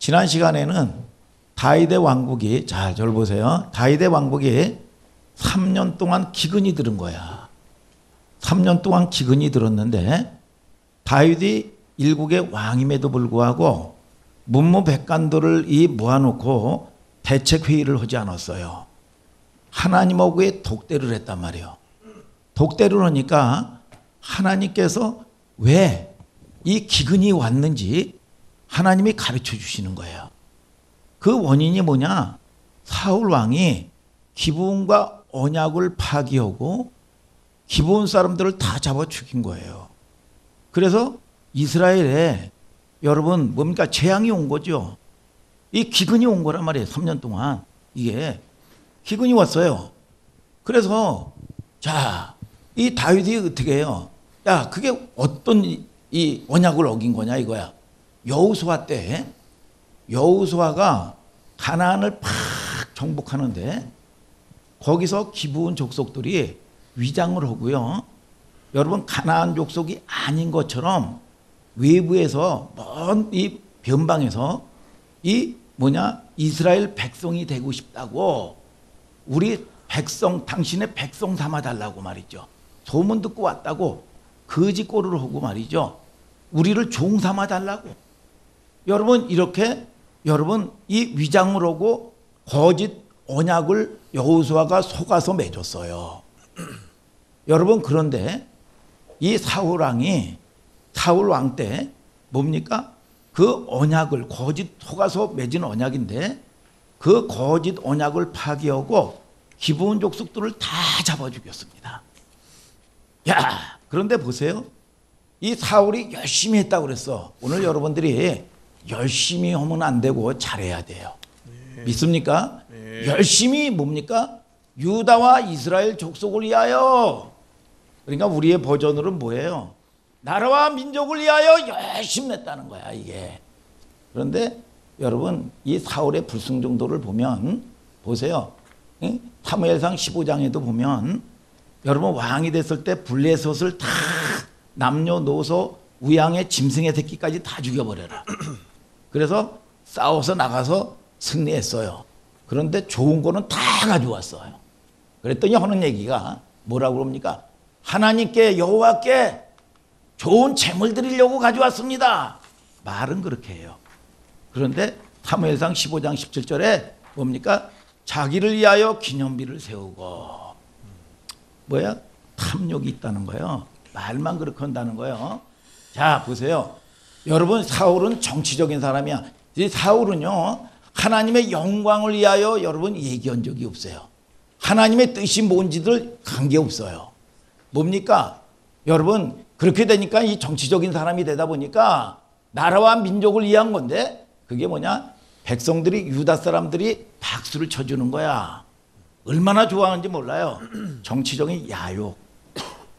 지난 시간에는 다윗의 왕국이, 자, 저를 보세요. 다윗의 왕국이 3년 동안 기근이 들은 거야. 3년 동안 기근이 들었는데 다윗이 일국의 왕임에도 불구하고 문무백관들을 모아놓고 대책회의를 하지 않았어요. 하나님하고의 독대를 했단 말이에요. 독대를 하니까 하나님께서 왜 이 기근이 왔는지 하나님이 가르쳐 주시는 거예요. 그 원인이 뭐냐? 사울 왕이 기브온과 언약을 파기하고 기브온 사람들을 다 잡아 죽인 거예요. 그래서 이스라엘에 여러분 뭡니까? 재앙이 온 거죠. 이 기근이 온 거란 말이에요. 3년 동안 이게 기근이 왔어요. 그래서 자, 이 다윗이 어떻게 해요? 야, 그게 어떤 이 언약을 어긴 거냐 이거야. 여호수아 때 여호수아가 가나안을 팍 정복하는데 거기서 기브온 족속들이 위장을 하고요. 여러분 가나안 족속이 아닌 것처럼 외부에서 먼 이 변방에서 이 이스라엘 백성이 되고 싶다고 우리 백성 당신의 백성 삼아 달라고 말이죠. 소문 듣고 왔다고 거짓고를 하고 말이죠. 우리를 종 삼아 달라고. 여러분 이렇게 여러분 이 위장을 하고 거짓 언약을 여호수아가 속아서 맺었어요. 여러분 그런데 이 사울 왕 때 뭡니까? 그 언약을 거짓 속아서 맺은 언약인데 그 거짓 언약을 파기하고 기브온 족속들을 다 잡아 죽였습니다. 야, 그런데 보세요. 이 사울이 열심히 했다고 그랬어. 오늘 여러분들이 열심히 하면 안 되고 잘해야 돼요. 네. 믿습니까? 네. 열심히 뭡니까? 유다와 이스라엘 족속을 위하여. 그러니까 우리의 버전으로는 뭐예요? 나라와 민족을 위하여 열심히 했다는 거야 이게. 그런데 여러분 이 사울의 불승 정도를 보면 보세요. 사무엘상 15장에도 보면 여러분 왕이 됐을 때 블레셋을 다 남녀노소 우양의 짐승의 새끼까지 다 죽여버려라. 그래서 싸워서 나가서 승리했어요. 그런데 좋은 거는 다 가져왔어요. 그랬더니 하는 얘기가 뭐라고 그럽니까? 하나님께 여호와께 좋은 재물 드리려고 가져왔습니다. 말은 그렇게 해요. 그런데 사무엘상 15장 17절에 뭡니까? 자기를 위하여 기념비를 세우고 뭐야? 탐욕이 있다는 거예요. 말만 그렇게 한다는 거예요. 자 보세요. 여러분 사울은 정치적인 사람이야. 이 사울은요 하나님의 영광을 위하여 여러분 얘기한 적이 없어요. 하나님의 뜻이 뭔지들 관계없어요. 뭡니까? 여러분 그렇게 되니까 이 정치적인 사람이 되다 보니까 나라와 민족을 위한 건데 그게 뭐냐? 백성들이 유다 사람들이 박수를 쳐주는 거야. 얼마나 좋아하는지 몰라요. 정치적인 야욕.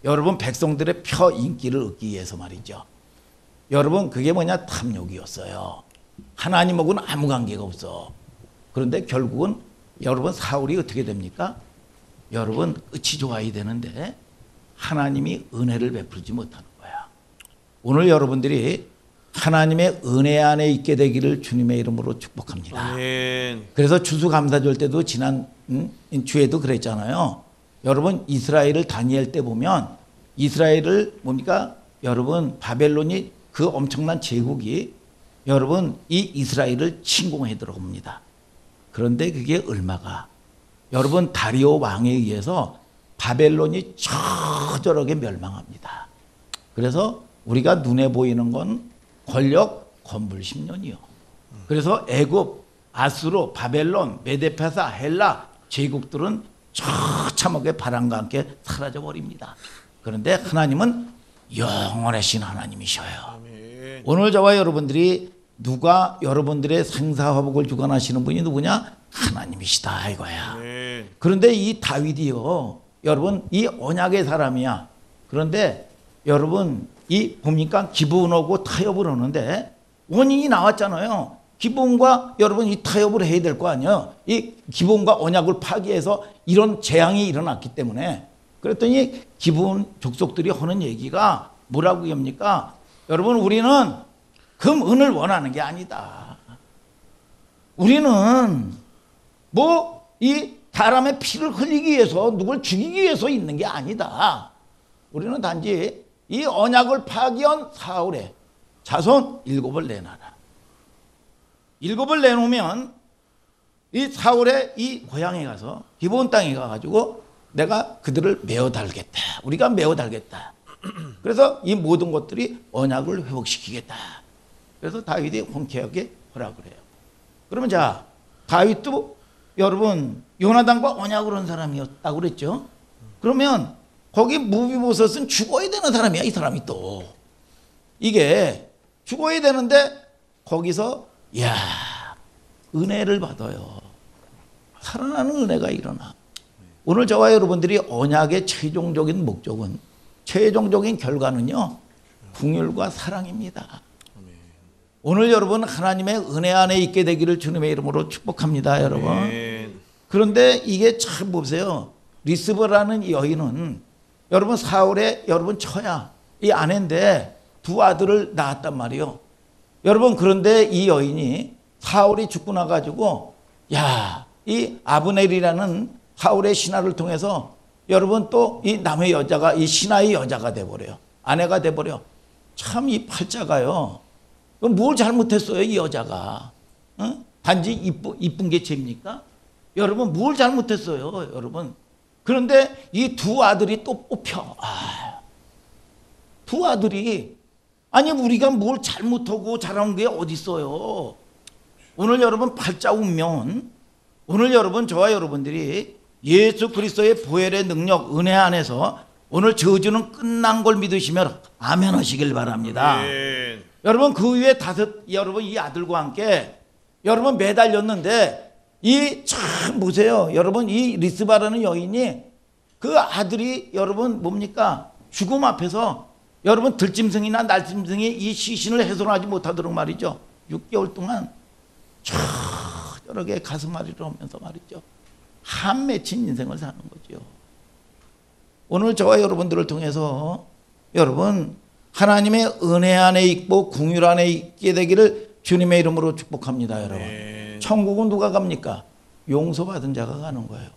여러분 백성들의 표 인기를 얻기 위해서 말이죠. 여러분 그게 뭐냐? 탐욕이었어요. 하나님하고는 아무 관계가 없어. 그런데 결국은 여러분 사울이 어떻게 됩니까? 여러분 끝이 좋아야 되는데 하나님이 은혜를 베풀지 못하는 거야. 오늘 여러분들이 하나님의 은혜 안에 있게 되기를 주님의 이름으로 축복합니다. 아멘. 그래서 추수감사절 때도 지난 주에도 그랬잖아요. 여러분 이스라엘을 다니엘 때 보면 이스라엘을 뭡니까? 여러분 바벨론이 그 엄청난 제국이 여러분 이 이스라엘을 침공해 들어옵니다. 그런데 그게 얼마가 여러분 다리오 왕에 의해서 바벨론이 처절하게 멸망합니다. 그래서 우리가 눈에 보이는 건 권력, 건물 10년이요. 그래서 애굽, 아수르, 바벨론, 메데페사, 헬라 제국들은 처참하게 바람과 함께 사라져 버립니다. 그런데 하나님은 영원하신 하나님이셔요. 아멘. 오늘 저와 여러분들이 누가 여러분들의 생사화복을 주관하시는 분이 누구냐? 하나님이시다 이거야. 아멘. 그런데 이 다윗이요, 여러분 이 언약의 사람이야. 그런데 여러분 이 뭡니까? 기브온하고 타협을 하는데 원인이 나왔잖아요. 기브온과 여러분 이 타협을 해야 될 거 아니에요. 이 기브온과 언약을 파기해서 이런 재앙이 일어났기 때문에. 그랬더니 기브온 족속들이 하는 얘기가 뭐라고 합니까? 여러분 우리는 금 은을 원하는 게 아니다. 우리는 뭐 이 사람의 피를 흘리기 위해서 누굴 죽이기 위해서 있는 게 아니다. 우리는 단지 이 언약을 파기한 사울의 자손 7을 내놔라. 7을 내놓으면 이 사울의 이 고향에 가서 기브온 땅에 가가지고 내가 그들을 메어 달겠다. 우리가 메어 달겠다. 그래서 이 모든 것들이 언약을 회복시키겠다. 그래서 다윗이 흔쾌하게 허락을 해요. 그러면 자, 다윗도 여러분 요나단과 언약을 한 사람이었다고 그랬죠. 그러면 거기 무비보셋은 죽어야 되는 사람이야. 이 사람이 또 이게 죽어야 되는데 거기서 야 은혜를 받아요. 살아나는 은혜가 일어나. 오늘 저와 여러분들이 언약의 최종적인 목적은, 최종적인 결과는요, 긍휼과 사랑입니다. 오늘 여러분 하나님의 은혜 안에 있게 되기를 주님의 이름으로 축복합니다, 여러분. 그런데 이게 참 보세요. 리스브라는 이 여인은 여러분 사울의 여러분 처야, 이 아내인데 두 아들을 낳았단 말이요. 여러분 그런데 이 여인이 사울이 죽고 나가지고 야, 이 아브넬이라는 사울의 신하를 통해서 여러분 또 이 남의 여자가 이 신하의 여자가 돼버려요. 아내가 돼버려. 참 이 팔자가요. 뭘 잘못했어요 이 여자가. 응? 단지 이쁜 게 죄입니까? 여러분 뭘 잘못했어요 여러분. 그런데 이 두 아들이 또 뽑혀. 두 아들이 아니 우리가 뭘 잘못하고 잘한 게 어디 있어요. 오늘 여러분 팔자 운명은 오늘 여러분 저와 여러분들이 예수 그리스도의 보혈의 능력 은혜 안에서 오늘 저주는 끝난 걸 믿으시면 아멘 하시길 바랍니다. 여러분 그 위에 여러분 이 아들과 함께 여러분 매달렸는데 이 참 보세요. 여러분 이 리스바라는 여인이 그 아들이 여러분 뭡니까? 죽음 앞에서 여러분 들짐승이나 날짐승이 이 시신을 훼손하지 못하도록 말이죠. 6개월 동안 여러 개의 가슴앓이를 하면서 말이죠. 한 맺힌 인생을 사는 거죠. 오늘 저와 여러분들을 통해서 여러분 하나님의 은혜 안에 있고 긍휼 안에 있게 되기를 주님의 이름으로 축복합니다. 여러분. 천국은 누가 갑니까? 용서받은 자가 가는 거예요.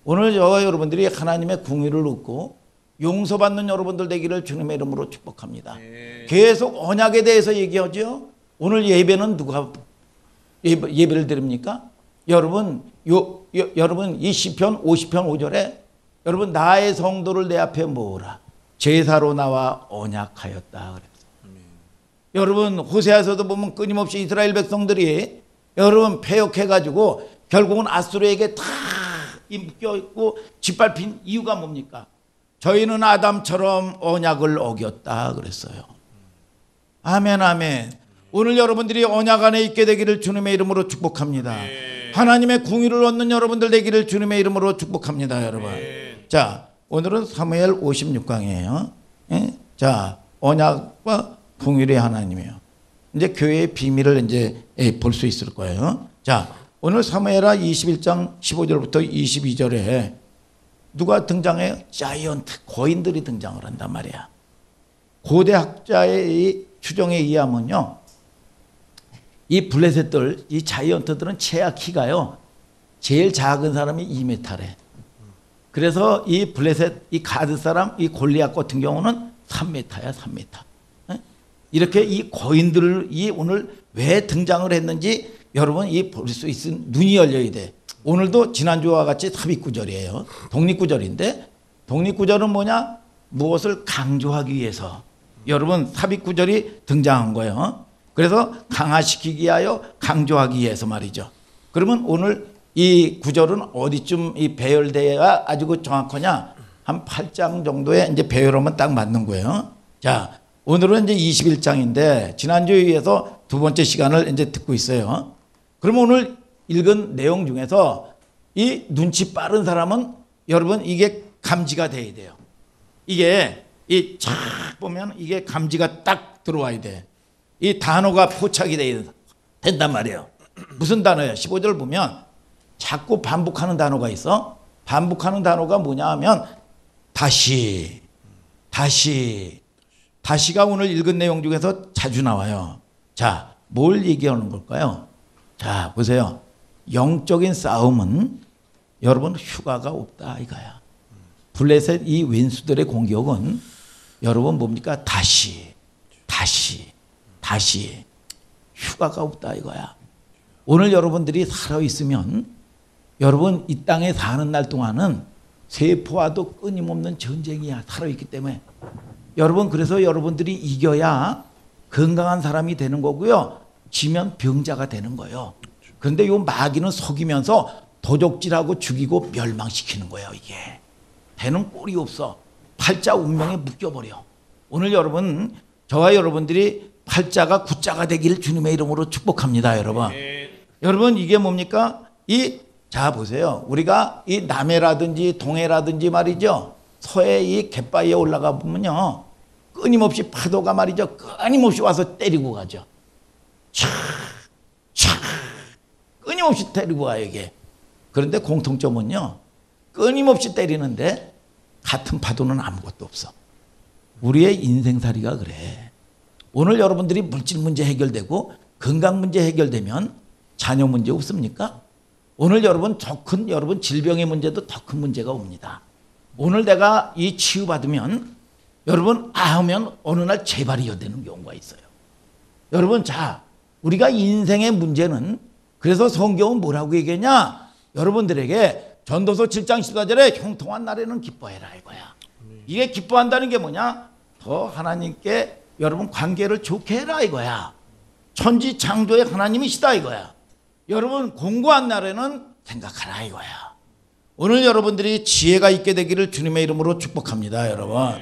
오늘 저와 여러분들이 하나님의 긍휼을 얻고 용서받는 여러분들 되기를 주님의 이름으로 축복합니다. 계속 언약에 대해서 얘기하죠. 오늘 예배는 누가 예배를 드립니까? 여러분 여러분 이 시편 50편 5절에 여러분 나의 성도를 내 앞에 모으라 제사로 나와 언약하였다 그랬어요. 여러분 호세아서도 보면 끊임없이 이스라엘 백성들이 여러분 패역해가지고 결국은 아수르에게 다 묶여있고 짓밟힌 이유가 뭡니까? 저희는 아담처럼 언약을 어겼다 그랬어요. 아멘 아멘. 오늘 여러분들이 언약 안에 있게 되기를 주님의 이름으로 축복합니다. 하나님의 긍휼을 얻는 여러분들 되기를 주님의 이름으로 축복합니다. 여러분. 자 오늘은 사무엘 56강이에요. 자 언약과 긍휼의 하나님이에요. 이제 교회의 비밀을 이제 볼 수 있을 거예요. 자 오늘 사무엘하 21장 15절부터 22절에 누가 등장해요? 자이언트 거인들이 등장을 한단 말이야. 고대 학자의 추정에 의하면요, 이 블레셋들, 이 자이언트들은 최하 키가요, 제일 작은 사람이 2m래. 그래서 이 블레셋, 이 가드 사람, 이 골리앗 같은 경우는 3m야, 3m. 이렇게 이 거인들이 오늘 왜 등장을 했는지 여러분 이 볼 수 있는 눈이 열려야 돼. 오늘도 지난주와 같이 삽입구절이에요. 독립구절인데 독립구절은 뭐냐? 무엇을 강조하기 위해서 여러분 삽입구절이 등장한 거예요. 그래서 강화시키기 위하여 강조하기 위해서 말이죠. 그러면 오늘 이 구절은 어디쯤 이 배열돼야 아주 정확하냐? 한 8장 정도에 이제 배열하면 딱 맞는 거예요. 자, 오늘은 이제 21장인데 지난주에 의해서 두 번째 시간을 이제 듣고 있어요. 그러면 오늘 읽은 내용 중에서 이 눈치 빠른 사람은 여러분 이게 감지가 돼야 돼요. 이게 이 쫙 보면 이게 감지가 딱 들어와야 돼. 이 단어가 포착이 된단 말이에요. 무슨 단어예요? 15절 보면 자꾸 반복하는 단어가 있어. 반복하는 단어가 뭐냐 하면 다시가 오늘 읽은 내용 중에서 자주 나와요. 자, 뭘 얘기하는 걸까요? 자, 보세요. 영적인 싸움은 여러분 휴가가 없다 이거야. 블레셋 이 왼수들의 공격은 여러분 뭡니까? 다시 휴가가 없다 이거야. 오늘 여러분들이 살아있으면 여러분 이 땅에 사는 날 동안은 세포와도 끊임없는 전쟁이야. 살아있기 때문에. 여러분 그래서 여러분들이 이겨야 건강한 사람이 되는 거고요. 지면 병자가 되는 거예요. 그런데 요 마귀는 속이면서 도적질하고 죽이고 멸망시키는 거예요. 이게. 되는 꼴이 없어. 팔자 운명에 묶여버려. 오늘 여러분 저와 여러분들이 팔자가 구자가 되기를 주님의 이름으로 축복합니다. 여러분. 여러분 이게 뭡니까? 자 보세요. 우리가 이 남해라든지 동해라든지 말이죠. 서해 이 갯바위에 올라가 보면요. 끊임없이 파도가 말이죠. 끊임없이 와서 때리고 가죠. 끊임없이 때리고 가요 이게. 그런데 공통점은요. 끊임없이 때리는데 같은 파도는 아무것도 없어. 우리의 인생살이가 그래. 오늘 여러분들이 물질 문제 해결되고 건강 문제 해결되면 자녀 문제 없습니까? 오늘 여러분 더 큰 여러분 질병의 문제도 더 큰 문제가 옵니다. 오늘 내가 이 치유받으면 여러분 하면 어느 날 재발이 되는 경우가 있어요. 여러분 자 우리가 인생의 문제는 그래서 성경은 뭐라고 얘기했냐? 여러분들에게 전도서 7장 14절에 형통한 날에는 기뻐해라 이거야. 이게 기뻐한다는 게 뭐냐? 더 하나님께 여러분 관계를 좋게 해라 이거야. 천지 창조의 하나님이시다 이거야. 여러분 공고한 날에는 생각하라 이거야. 오늘 여러분들이 지혜가 있게 되기를 주님의 이름으로 축복합니다 여러분.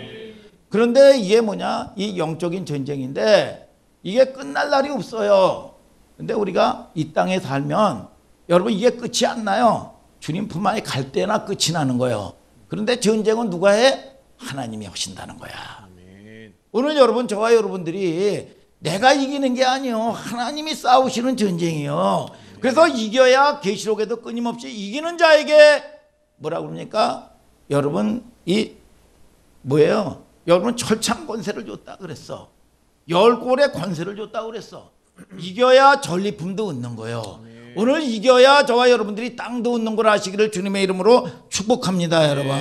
그런데 이게 뭐냐? 이 영적인 전쟁인데 이게 끝날 날이 없어요. 근데 우리가 이 땅에 살면 여러분 이게 끝이 안 나요. 주님 품 안에 갈 때나 끝이 나는 거예요. 그런데 전쟁은 누가 해? 하나님이 하신다는 거야. 오늘 여러분 저와 여러분들이 내가 이기는 게 아니요. 하나님이 싸우시는 전쟁이요. 그래서 이겨야 계시록에도 끊임없이 이기는 자에게 뭐라 그럽니까? 여러분 이 뭐예요? 여러분 철창 권세를 줬다 그랬어. 열골의 권세를 줬다 그랬어. 이겨야 전리품도 얻는 거예요. 오늘 이겨야 저와 여러분들이 땅도 얻는 걸 아시기를 주님의 이름으로 축복합니다 여러분.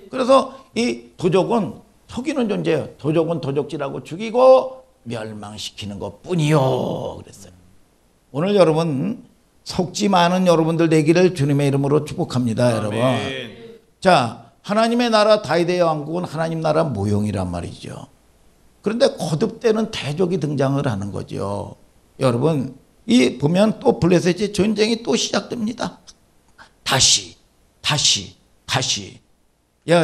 그래서 이 도적은 속이는 존재예요. 도적은 도적질하고 죽이고 멸망시키는 것뿐이요 그랬어요. 오늘 여러분 속지 많은 여러분들 되기를 주님의 이름으로 축복합니다 여러분. 자 하나님의 나라 다윗의 왕국은 하나님 나라 모형이란 말이죠. 그런데 거듭되는 대적이 등장을 하는 거죠. 여러분 이 보면 또 블레셋의 전쟁이 또 시작됩니다. 다시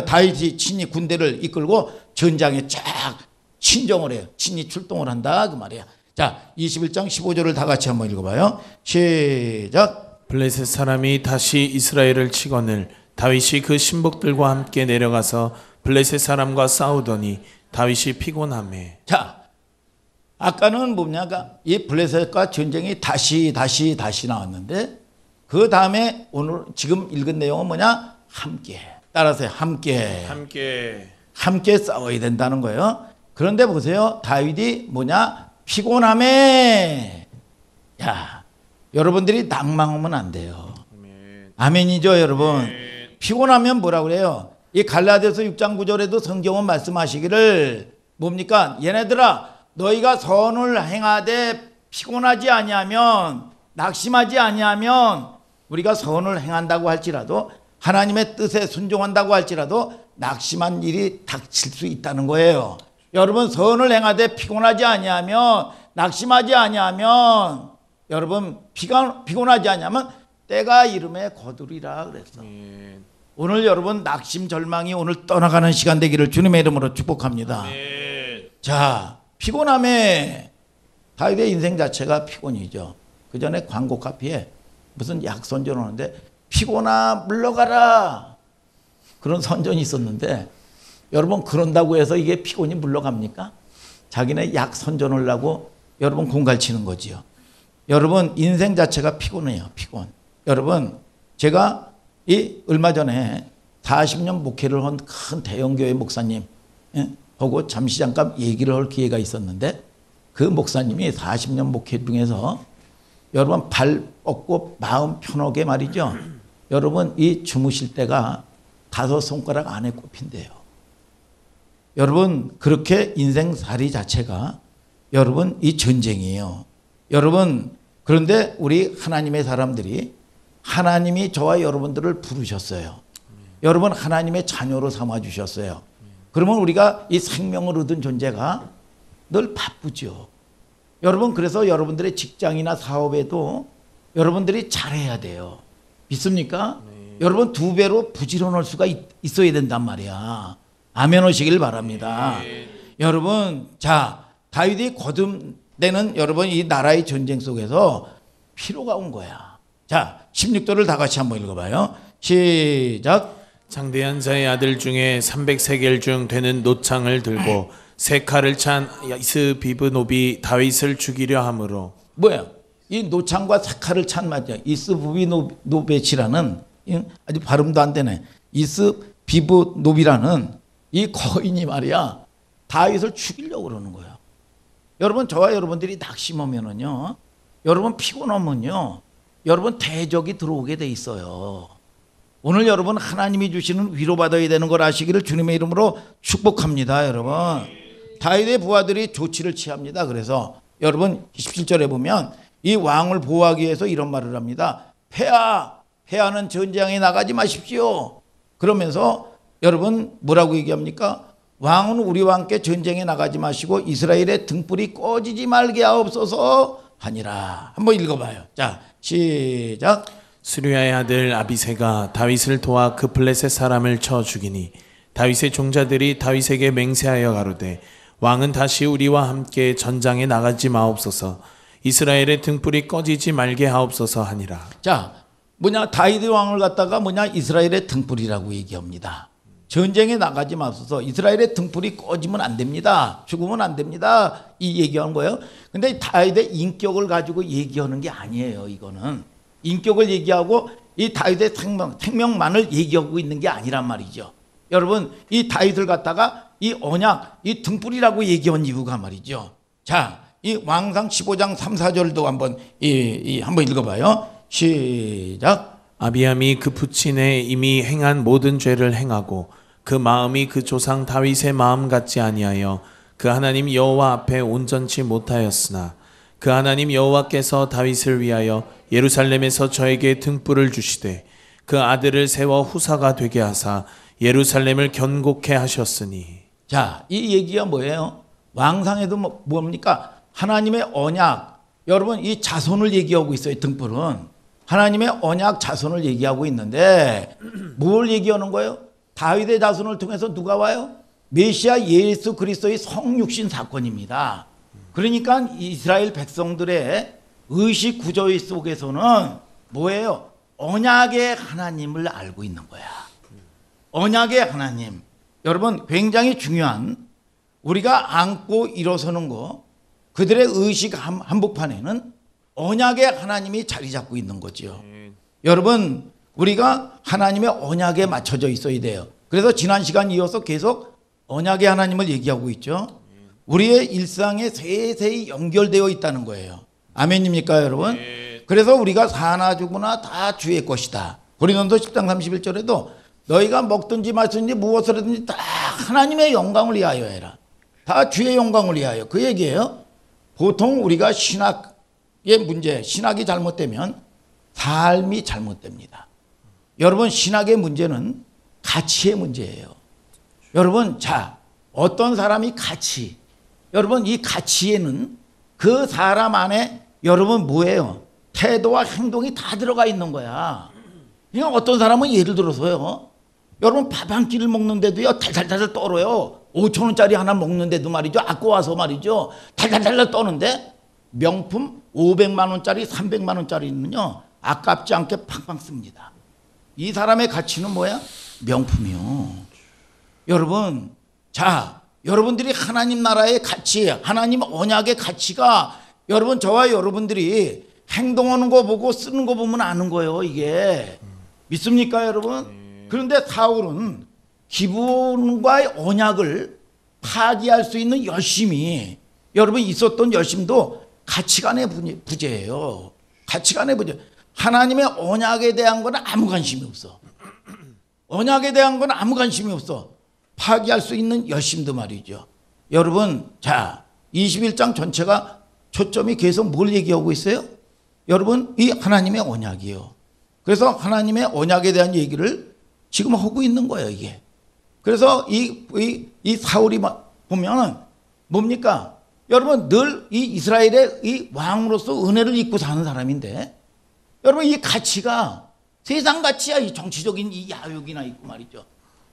다윗이 친히 군대를 이끌고 전장에 쫙 친정을 해요. 친히 출동을 한다 그 말이야. 자 21장 15절을 다 같이 한번 읽어봐요. 시작. 블레셋 사람이 다시 이스라엘을 치거늘 다윗이 그 신복들과 함께 내려가서 블레셋 사람과 싸우더니 다윗이 피곤하매. 자 아까는 뭐냐가 이 블레셋과 전쟁이 다시 나왔는데 그 다음에 오늘 지금 읽은 내용은 뭐냐? 함께. 따라서 함께 싸워야 된다는 거예요. 그런데 보세요. 다윗이 뭐냐? 피곤함에. 야, 여러분들이 낭망하면 안 돼요. 아멘이죠, 여러분. 피곤하면 뭐라 그래요? 이 갈라디아서 6장 9절에도 성경은 말씀하시기를 뭡니까? 얘네들아 너희가 선을 행하되 피곤하지 아니하면 낙심하지 아니하면 우리가 선을 행한다고 할지라도 하나님의 뜻에 순종한다고 할지라도 낙심한 일이 닥칠 수 있다는 거예요. 여러분 선을 행하되 피곤하지 아니하면 낙심하지 아니하면 여러분 피곤하지 아니하면 때가 이름에 거두리라 그랬어. 오늘 여러분 낙심 절망이 오늘 떠나가는 시간 되기를 주님의 이름으로 축복합니다. 자 피곤함에 다윗의 인생 자체가 피곤이죠. 그 전에 광고 카피에 무슨 약 선전 오는데 피곤아 물러가라 그런 선전이 있었는데 여러분 그런다고 해서 이게 피곤이 물러갑니까? 자기네 약 선전하려고 여러분 공갈치는 거지요. 여러분 인생 자체가 피곤해요. 피곤. 여러분 제가 이 얼마 전에 40년 목회를 한 큰 대형교회 목사님 하고 잠시 잠깐 얘기를 할 기회가 있었는데 그 목사님이 40년 목회 중에서 여러분 발 뻗고 마음 편하게 말이죠. 여러분 이 주무실 때가 5손가락 안에 꼽힌대요. 여러분 그렇게 인생살이 자체가 여러분 이 전쟁이에요. 여러분 그런데 우리 하나님의 사람들이 하나님이 저와 여러분들을 부르셨어요. 여러분 하나님의 자녀로 삼아 주셨어요. 그러면 우리가 이 생명을 얻은 존재가 늘 바쁘죠. 여러분 그래서 여러분들의 직장이나 사업에도 여러분들이 잘해야 돼요. 믿습니까? 여러분 2배로 부지런할 수가 있어야 된단 말이야. 아멘 하시길 바랍니다. 여러분 자 다윗이 거듭되는 여러분 이 나라의 전쟁 속에서 피로가 온 거야. 자 16절을 다 같이 한번 읽어봐요. 시작. 장대한 자의 아들 중에 300세겔 중 되는 노창을 들고 세 칼을 찬 이스비브노비 다윗을 죽이려 함으로. 뭐야? 이 노창과 세 칼을 찬 맞죠? 이스비브노벳이라는 아주 발음도 안 되네. 이스비브노비라는 이 거인이 말이야 다윗을 죽이려고 그러는 거야. 여러분 저와 여러분들이 낙심하면은요, 여러분 피곤하면요, 여러분 대적이 들어오게 돼 있어요. 오늘 여러분 하나님이 주시는 위로받아야 되는 걸 아시기를 주님의 이름으로 축복합니다. 여러분 다윗의 부하들이 조치를 취합니다. 그래서 여러분 17절에 보면 이 왕을 보호하기 위해서 이런 말을 합니다. 폐하는 전장에 나가지 마십시오. 그러면서 여러분 뭐라고 얘기합니까? 왕은 우리와 함께 전쟁에 나가지 마시고 이스라엘의 등불이 꺼지지 말게 하옵소서 하니라. 한번 읽어봐요. 자 시작. 수리아의 아들 아비새가 다윗을 도와 그 블레셋 사람을 쳐 죽이니 다윗의 종자들이 다윗에게 맹세하여 가로되 왕은 다시 우리와 함께 전장에 나가지 마옵소서 이스라엘의 등불이 꺼지지 말게 하옵소서 하니라. 자 다윗의 왕을 갖다가 이스라엘의 등불이라고 얘기합니다. 전쟁에 나가지 마소서. 이스라엘의 등불이 꺼지면 안 됩니다. 죽으면 안 됩니다. 이 얘기하는 거예요. 근데 다윗의 인격을 가지고 얘기하는 게 아니에요. 이거는 인격을 얘기하고 이 다윗의 생명만을 얘기하고 있는 게 아니란 말이죠. 여러분 이 다윗을 갖다가 이 언약, 이 등불이라고 얘기한 이유가 말이죠. 자, 이 왕상 15장 3, 4절도 한번 한번 읽어봐요. 시작. 아비암이 그 부친에 이미 행한 모든 죄를 행하고 그 마음이 그 조상 다윗의 마음 같지 아니하여 그 하나님 여호와 앞에 온전치 못하였으나 그 하나님 여호와께서 다윗을 위하여 예루살렘에서 저에게 등불을 주시되 그 아들을 세워 후사가 되게 하사 예루살렘을 견고케 하셨으니. 자, 이 얘기가 뭐예요? 왕상에도 뭡니까? 하나님의 언약. 여러분 이 자손을 얘기하고 있어요. 등불은 하나님의 언약 자손을 얘기하고 있는데 뭘 얘기하는 거예요? 다윗의 자손을 통해서 누가 와요? 메시아 예수 그리스도의 성육신 사건입니다. 그러니까 이스라엘 백성들의 의식 구조 속에서는 뭐예요? 언약의 하나님을 알고 있는 거야. 언약의 하나님. 여러분 굉장히 중요한, 우리가 안고 일어서는 거, 그들의 의식 한복판에는 언약의 하나님이 자리 잡고 있는 거죠. 여러분 우리가 하나님의 언약에 맞춰져 있어야 돼요. 그래서 지난 시간 이어서 계속 언약의 하나님을 얘기하고 있죠. 우리의 일상에 세세히 연결되어 있다는 거예요. 아멘입니까 여러분? 그래서 우리가 사나 죽으나 다 주의 것이다. 고린도서 10장 31절에도 너희가 먹든지 마시든지 무엇을 하든지 다 하나님의 영광을 위하여 해라. 다 주의 영광을 위하여. 그 얘기예요. 보통 우리가 신학의 문제, 신학이 잘못되면 삶이 잘못됩니다. 여러분 신학의 문제는 가치의 문제예요. 여러분 자, 어떤 사람이 가치, 여러분 이 가치에는 그 사람 안에 여러분 뭐예요? 태도와 행동이 다 들어가 있는 거야. 그러니까 어떤 사람은 예를 들어서요, 여러분 밥 한 끼를 먹는데도요 달달달 떨어요. 5,000원짜리 하나 먹는데도 말이죠, 아까워서 말이죠, 달달달 떠는데 명품 500만 원짜리 300만 원짜리는요 아깝지 않게 팡팡 씁니다. 이 사람의 가치는 뭐야? 명품이요. 여러분 자, 여러분들이 하나님 나라의 가치, 하나님 언약의 가치가 여러분 저와 여러분들이 행동하는 거 보고 쓰는 거 보면 아는 거예요. 이게 믿습니까 여러분? 그런데 사울은 기분과의 언약을 파기할 수 있는 열심이, 여러분 있었던 열심도 가치관의 부재예요. 가치관에 보죠. 하나님의 언약에 대한 건 아무 관심이 없어. 언약에 대한 건 아무 관심이 없어. 파기할 수 있는 열심도 말이죠. 여러분, 자, 21장 전체가 초점이 계속 뭘 얘기하고 있어요? 여러분, 이 하나님의 언약이요. 그래서 하나님의 언약에 대한 얘기를 지금 하고 있는 거예요, 이게. 그래서 이 사울이 보면은 뭡니까? 여러분, 늘 이 이스라엘의 이 왕으로서 은혜를 입고 사는 사람인데, 여러분, 이 가치가 세상 가치야. 이 정치적인 이 야욕이나 있고 말이죠.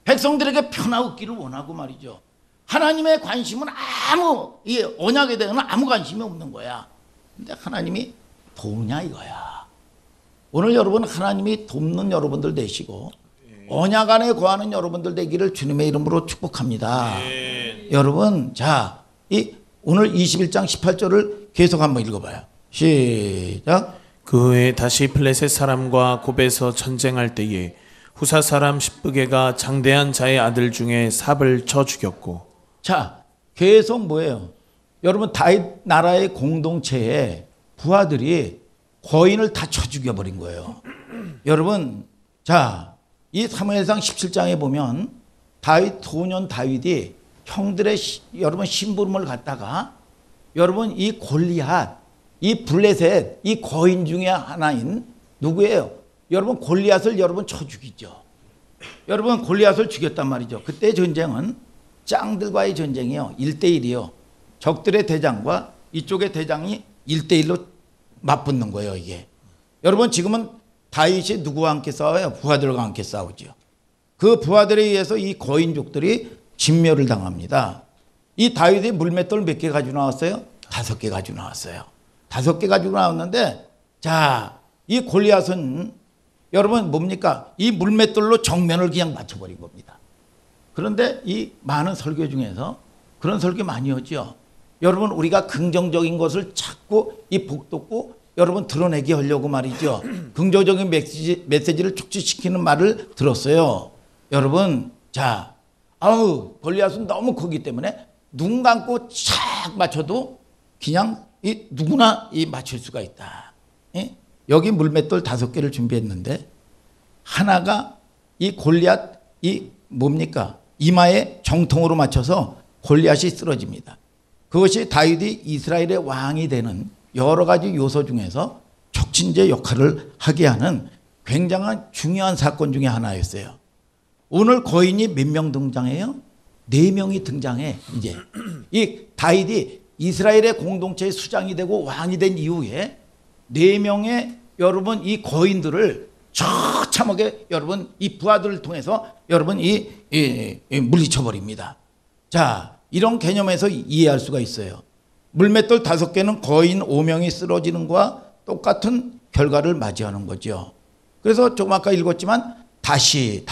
백성들에게 편하기를 원하고 말이죠. 하나님의 관심은 이 언약에 대해서는 아무 관심이 없는 거야. 근데 하나님이 돕냐 이거야. 오늘 여러분, 하나님이 돕는 여러분들 되시고 언약 안에 거하는 여러분들 되기를 주님의 이름으로 축복합니다. 여러분, 자, 오늘 21장 18절을 계속 한번 읽어봐요. 시작. 그 후에 다시 블레셋 사람과 곱에서 전쟁할 때에 후사 사람 십부게가 장대한 자의 아들 중에 삽을 쳐 죽였고. 자, 계속 뭐예요? 여러분, 다윗 나라의 공동체에 부하들이 거인을 다 쳐 죽여버린 거예요. 여러분, 자, 이 사무엘상 17장에 보면 소년 다윗이 형들의 여러분 심부름을 갖다가 여러분 이 골리앗, 이 블레셋, 이 거인 중에 하나인 누구예요? 여러분 골리앗을 여러분 쳐 죽이죠. 여러분 골리앗을 죽였단 말이죠. 그때 전쟁은 짱들과의 전쟁이요. 1대1이요. 적들의 대장과 이쪽의 대장이 1대1로 맞붙는 거예요, 이게. 여러분 지금은 다윗이 누구와 함께 싸워요? 부하들과 함께 싸우죠. 그 부하들에 의해서 이 거인족들이 진멸을 당합니다. 이 다윗이 물맷돌 몇 개 가지고 나왔어요? 5개 가지고 나왔어요. 5개 가지고 나왔는데, 자, 이 골리앗은 여러분 뭡니까? 이 물맷돌로 정면을 그냥 맞춰버린 겁니다. 그런데 이 많은 설교 중에서 그런 설교 많이 하죠. 여러분 우리가 긍정적인 것을 자꾸 이 복돋고 여러분 드러내게 하려고 말이죠. 긍정적인 메시지를 촉진시키는 말을 들었어요. 여러분, 자, 골리앗은 너무 크기 때문에 눈 감고 착 맞춰도 그냥 누구나 맞출 수가 있다. 예? 여기 물맷돌 5개를 준비했는데 하나가 이 골리앗 뭡니까? 이마에 정통으로 맞춰서 골리앗이 쓰러집니다. 그것이 다윗이 이스라엘의 왕이 되는 여러 가지 요소 중에서 촉진제 역할을 하게 하는 굉장한 중요한 사건 중에 하나였어요. 오늘 거인이 몇 명 등장해요? 4명이 등장해. 이제 이 다윗이 이스라엘의 공동체의 수장이 되고 왕이 된 이후에 4명의 여러분 이 거인들을 처참하게 여러분 이 부하들을 통해서 여러분 물리쳐 버립니다. 자, 이런 개념에서 이해할 수가 있어요. 물맷돌 5개는 거인 5명이 쓰러지는 것과 똑같은 결과를 맞이하는 거죠. 그래서 조금 아까 읽었지만 다시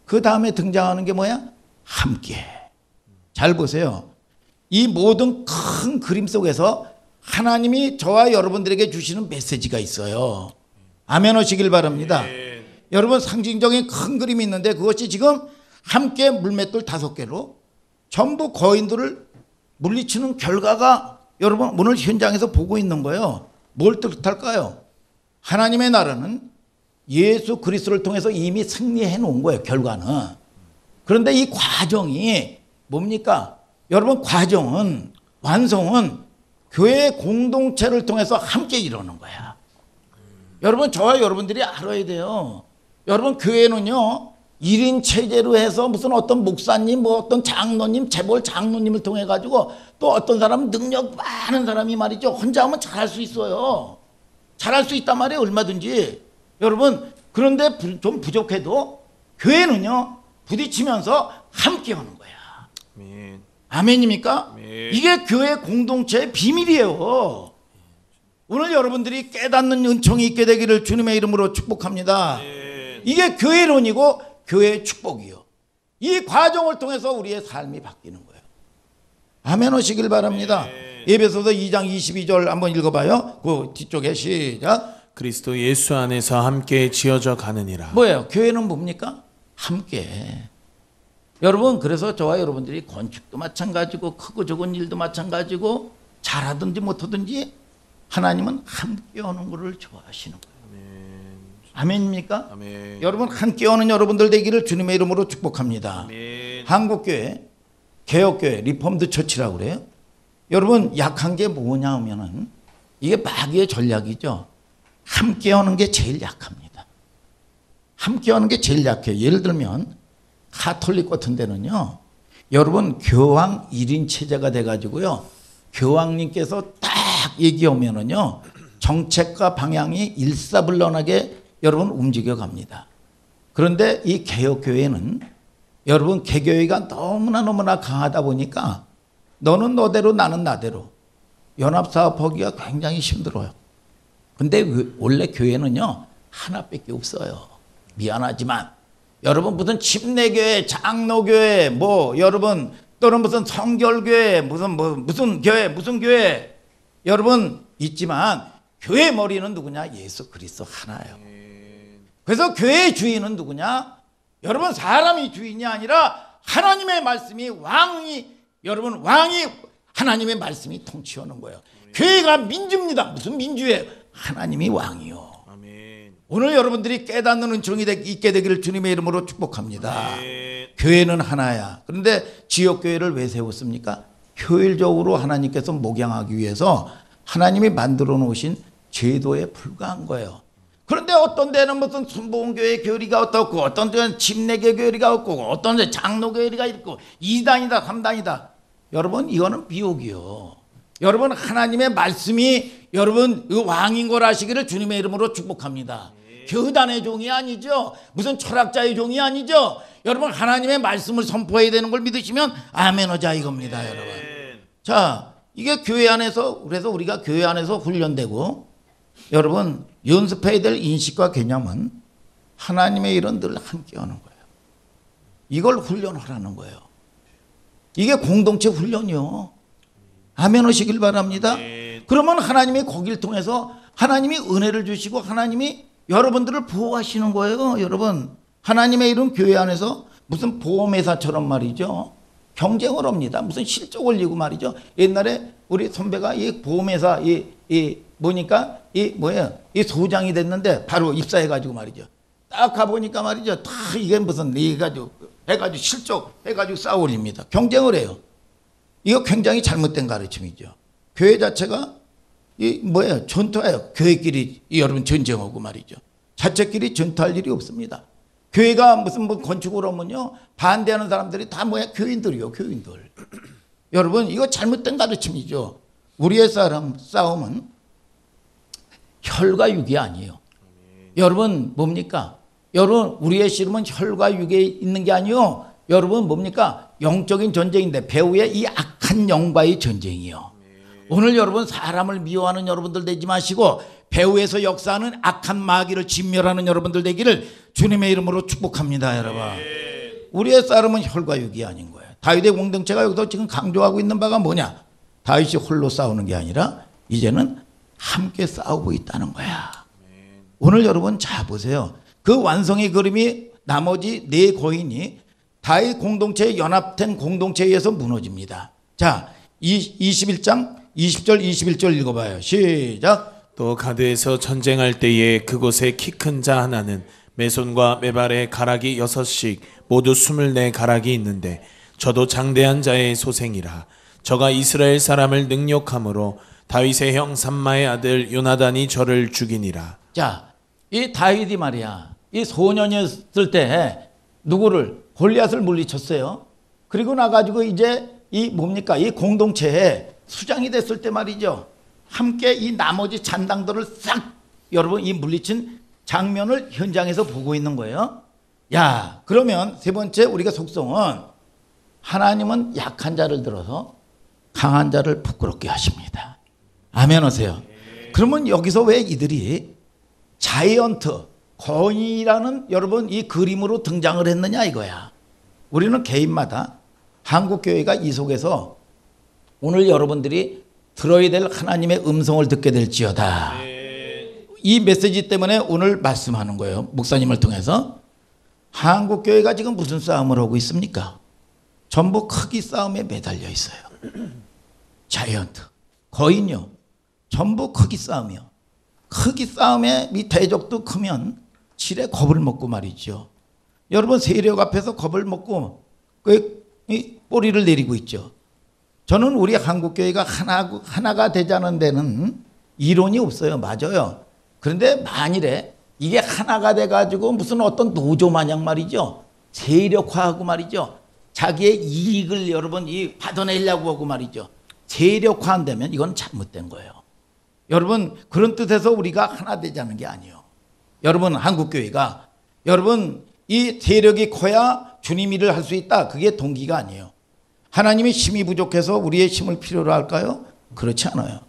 그 다음에 등장하는 게 뭐야? 함께. 잘 보세요. 이 모든 큰 그림 속에서 하나님이 저와 여러분들에게 주시는 메시지가 있어요. 아멘 하시길 바랍니다. 여러분 상징적인 큰 그림이 있는데 그것이 지금 함께 물맷돌 5개로 전부 거인들을 물리치는 결과가 여러분 오늘 현장에서 보고 있는 거예요. 뭘 뜻할까요? 하나님의 나라는 예수 그리스도를 통해서 이미 승리해 놓은 거예요, 결과는. 그런데 이 과정이 뭡니까? 여러분 과정은, 완성은 교회 공동체를 통해서 함께 이루는 거야. 여러분 저와 여러분들이 알아야 돼요. 여러분 교회는요 1인 체제로 해서 무슨 어떤 목사님 뭐 어떤 장로님 재벌 장로님을 통해 가지고 또 어떤 사람은 능력 많은 사람이 말이죠 혼자 하면 잘할 수 있어요. 잘할 수 있단 말이에요, 얼마든지. 여러분 그런데 좀 부족해도 교회는요 부딪히면서 함께 하는 거야. 아멘. 아멘입니까? 아멘. 이게 교회 공동체의 비밀이에요. 오늘 여러분들이 깨닫는 은총이 있게 되기를 주님의 이름으로 축복합니다. 이게 교회론이고 교회의 축복이요. 이 과정을 통해서 우리의 삶이 바뀌는 거예요. 아멘 하시길 바랍니다. 에베소서 2장 22절 한번 읽어봐요. 그 뒤쪽에 시작. 그리스도 예수 안에서 함께 지어져 가느니라. 뭐예요? 교회는 뭡니까? 함께. 여러분 그래서 저와 여러분들이 건축도 마찬가지고 크고 적은 일도 마찬가지고 잘하든지 못하든지 하나님은 함께 오는 것을 좋아하시는 거예요. 아멘입니까? 아멘. 여러분 함께 오는 여러분들 되기를 주님의 이름으로 축복합니다. 아멘. 한국교회, 개혁교회, 리폼드 처치라고 그래요. 여러분 약한 게 뭐냐 하면은 이게 마귀의 전략이죠. 함께 오는 게 제일 약합니다. 함께 오는 게 제일 약해요. 예를 들면 가톨릭 같은 데는요. 여러분 교황 1인 체제가 돼가지고요. 교황님께서 딱 얘기하면은요. 정책과 방향이 일사불란하게 여러분 움직여 갑니다. 그런데 이 개혁교회는 여러분 개교회가 너무나 강하다 보니까 너는 너대로 나는 나대로 연합사업하기가 굉장히 힘들어요. 근데 원래 교회는요 하나밖에 없어요. 미안하지만 여러분 무슨 침례교회, 장로교회, 뭐 여러분 또는 무슨 성결교회, 무슨 교회 여러분 있지만 교회 머리는 누구냐? 예수 그리스도 하나예요. 그래서 교회의 주인은 누구냐? 여러분 사람이 주인이 아니라 하나님의 말씀이 여러분 왕이 하나님의 말씀이 통치하는 거예요. 교회가 민주입니다. 무슨 민주예요? 하나님이 왕이요. 아멘. 오늘 여러분들이 깨닫는 은총이 있게 되기를 주님의 이름으로 축복합니다. 아멘. 교회는 하나야. 그런데 지역교회를 왜 세웠습니까? 효율적으로 하나님께서 목양하기 위해서 하나님이 만들어 놓으신 제도에 불과한 거예요. 그런데 어떤 데는 무슨 순복음교회 교리가 어떻고 어떤 데는 침례교 교리가 없고 어떤 데는 장로교 교리가 있고 2단이다 3단이다. 여러분 이거는 비옥이요. 여러분 하나님의 말씀이 여러분 왕인 걸 아시기를 주님의 이름으로 축복합니다. 교단의 종이 아니죠. 무슨 철학자의 종이 아니죠. 여러분 하나님의 말씀을 선포해야 되는 걸 믿으시면 아멘하자 이겁니다. 여러분. 자 이게 교회 안에서 그래서 우리가 교회 안에서 훈련되고 여러분 연습해야 될 인식과 개념은 하나님의 일은 늘 함께 하는 거예요. 이걸 훈련하라는 거예요. 이게 공동체 훈련이요. 아멘 하시길 바랍니다. 그러면 하나님이 거기를 통해서 하나님이 은혜를 주시고 하나님이 여러분들을 보호하시는 거예요. 여러분 하나님의 일은 교회 안에서 무슨 보험회사처럼 말이죠. 경쟁을 합니다. 무슨 실적 올리고 말이죠. 옛날에 우리 선배가 이 보험회사 보니까 이 소장이 됐는데 바로 입사해가지고 말이죠. 딱 가보니까 말이죠. 다 이게 무슨 해가지고 실적 해가지고 쌓아 올립니다. 경쟁을 해요. 이거 굉장히 잘못된 가르침이죠. 교회 자체가 전투해요. 교회끼리 여러분 전쟁하고 말이죠. 자체끼리 전투할 일이 없습니다. 교회가 무슨 건축을 하면요. 반대하는 사람들이 다 교인들이요. 교인들. 여러분 이거 잘못된 가르침이죠. 우리의 싸움은 혈과 육이 아니에요. 여러분 뭡니까? 여러분 우리의 씨름은 혈과 육에 있는 게 아니요. 여러분 뭡니까? 영적인 전쟁인데 배후의 이 악한 영과의 전쟁이요. 오늘 여러분 사람을 미워하는 여러분들 되지 마시고 배후에서 역사하는 악한 마귀를 진멸하는 여러분들 되기를 주님의 이름으로 축복합니다. 여러분. 우리의 싸움은 혈과 육이 아닌 거예요. 다윗의 공동체가 여기서 지금 강조하고 있는 바가 뭐냐? 다윗이 홀로 싸우는 게 아니라 이제는 함께 싸우고 있다는 거야. 오늘 여러분 자 보세요. 그 완성의 그림이 나머지 네 거인이 다윗 공동체에 연합된 공동체에 의해서 무너집니다. 자 21장 20절 21절 읽어봐요. 시작. 또 가드에서 전쟁할 때에 그곳에 키 큰 자 하나는 매손과 매발에 가락이 6씩 모두 24가락이 있는데 저도 장대한 자의 소생이라. 저가 이스라엘 사람을 능욕함으로 다윗의 형 삼마의 아들 요나단이 저를 죽이니라. 자, 이 다윗이 말이야. 이 소년이었을 때 누구를 골리앗을 물리쳤어요. 그리고 나가지고 이제 이 뭡니까? 이 공동체에 수장이 됐을 때 말이죠. 함께 이 나머지 잔당들을 싹 여러분 이 물리친 장면을 현장에서 보고 있는 거예요. 야, 그러면 세 번째 우리가 속성은 하나님은 약한 자를 들어서 강한 자를 부끄럽게 하십니다. 아멘 하세요. 그러면 여기서 왜 이들이 자이언트, 거인이라는 여러분 이 그림으로 등장을 했느냐 이거야. 우리는 개인마다 한국교회가 이 속에서 오늘 여러분들이 들어야 될 하나님의 음성을 듣게 될지어다. 이 메시지 때문에 오늘 말씀하는 거예요. 목사님을 통해서. 한국교회가 지금 무슨 싸움을 하고 있습니까? 전부 크기 싸움에 매달려 있어요. 자이언트, 거인요. 전부 크기 싸움이요. 크기 싸움에 이 대적도 크면 지레 겁을 먹고 말이죠. 여러분 세력 앞에서 겁을 먹고 이 꼬리를 내리고 있죠. 저는 우리 한국교회가 하나가 되자는 데는 이론이 없어요. 맞아요. 그런데 만일에 이게 하나가 돼가지고 무슨 어떤 노조 마냥 말이죠. 세력화하고 말이죠. 자기의 이익을 여러분 받아내려고 하고 말이죠. 세력화한다면 이건 잘못된 거예요. 여러분 그런 뜻에서 우리가 하나 되자는 게 아니에요. 여러분 한국교회가 여러분 이 세력이 커야 주님 일을 할 수 있다. 그게 동기가 아니에요. 하나님이 힘이 부족해서 우리의 힘을 필요로 할까요? 그렇지 않아요.